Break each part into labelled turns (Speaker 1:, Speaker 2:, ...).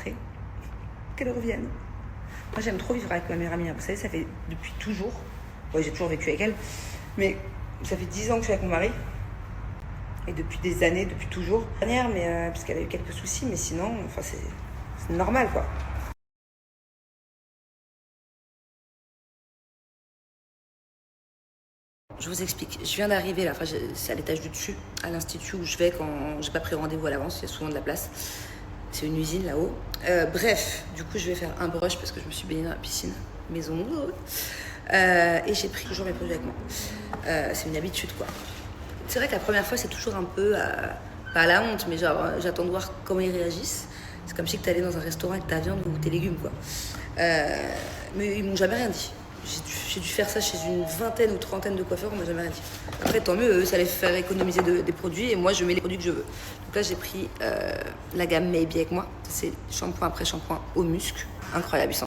Speaker 1: rentrer, qu'elle revienne. Moi, j'aime trop vivre avec ma meilleure amie. Vous savez, ça fait depuis toujours. Ouais, j'ai toujours vécu avec elle. Mais ça fait 10 ans que je suis avec mon mari. Et depuis des années, depuis toujours. Dernière, mais parce qu'elle a eu quelques soucis, mais sinon, enfin, c'est normal, quoi. Je vous explique. Je viens d'arriver là. Enfin, c'est à l'étage du dessus, à l'institut où je vais quand j'ai pas pris rendez-vous à l'avance. Il y a souvent de la place. C'est une usine là-haut. Bref, du coup, je vais faire un brush parce que je me suis baignée dans la piscine maison. Et j'ai pris toujours mes produits avec moi. C'est une habitude, quoi. C'est vrai que la première fois, c'est toujours un peu, pas à la honte, mais genre, j'attends de voir comment ils réagissent. C'est comme si tu allais dans un restaurant avec ta viande ou tes légumes, quoi. Mais ils m'ont jamais rien dit. J'ai dû faire ça chez une vingtaine ou trentaine de coiffeurs, on m'a jamais rien dit. Après, tant mieux, eux, ça les fait économiser des produits et moi, je mets les produits que je veux. Donc là, j'ai pris la gamme Maybe avec moi. C'est shampoing après shampoing au musc. Incroyable, ils sont.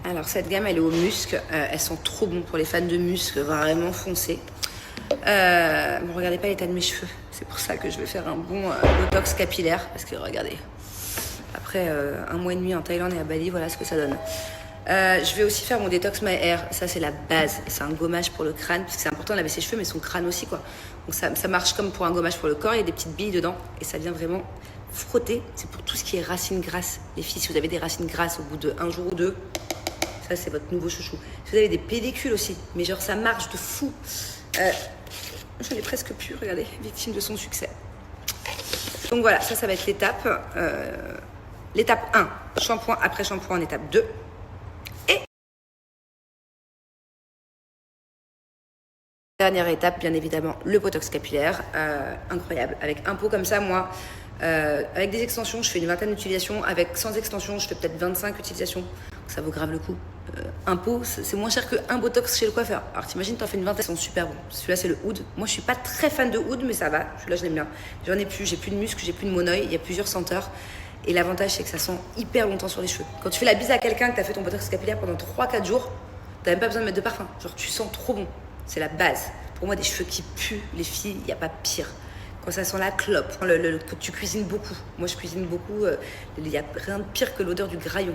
Speaker 1: Alors, cette gamme, elle est au musc. Elles sont trop bonnes pour les fans de musc, vraiment foncés. Bon, regardez pas l'état de mes cheveux. C'est pour ça que je vais faire un bon botox capillaire. Parce que regardez, après 1 mois et demi en Thaïlande et à Bali, voilà ce que ça donne. Je vais aussi faire mon détox my hair. Ça, c'est la base. C'est un gommage pour le crâne. Parce que c'est important de laver ses cheveux, mais son crâne aussi, quoi. Donc ça marche comme pour un gommage pour le corps. Il y a des petites billes dedans. Et ça vient vraiment frotter. C'est pour tout ce qui est racines grasses. Les filles, si vous avez des racines grasses au bout d'1 jour ou 2, ça, c'est votre nouveau chouchou. Si vous avez des pellicules aussi, mais genre ça marche de fou. J'en ai presque plus, regardez, victime de son succès. Donc voilà, ça va être l'étape. L'étape 1, shampoing après shampoing en étape 2. Et dernière étape, bien évidemment, le botox capillaire. Incroyable. Avec un pot comme ça, moi, avec des extensions, je fais une 20aine d'utilisations. Avec sans extension, je fais peut-être 25 utilisations. Ça vaut grave le coup. Un pot, c'est moins cher qu'un botox chez le coiffeur. Alors t'imagines, t'en fais une vingtaine, ils sont super bons. Celui-là, c'est le oud. Moi, je suis pas très fan de oud, mais ça va. Celui-là, je l'aime bien. J'en ai plus, j'ai plus de muscles, j'ai plus de monoï. Il y a plusieurs senteurs. Et l'avantage, c'est que ça sent hyper longtemps sur les cheveux. Quand tu fais la bise à quelqu'un, que t'as fait ton botox capillaire pendant 3-4 jours, t'as même pas besoin de mettre de parfum. Genre, tu sens trop bon. C'est la base. Pour moi, des cheveux qui puent, les filles, il n'y a pas pire. Quand ça sent la clope, quand tu cuisines beaucoup. Moi, je cuisine beaucoup. Il n'y a rien de pire que l'odeur du graillon.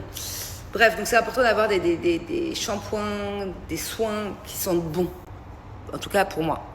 Speaker 1: Bref, donc c'est important d'avoir des shampoings, des soins qui sentent bon. En tout cas, pour moi.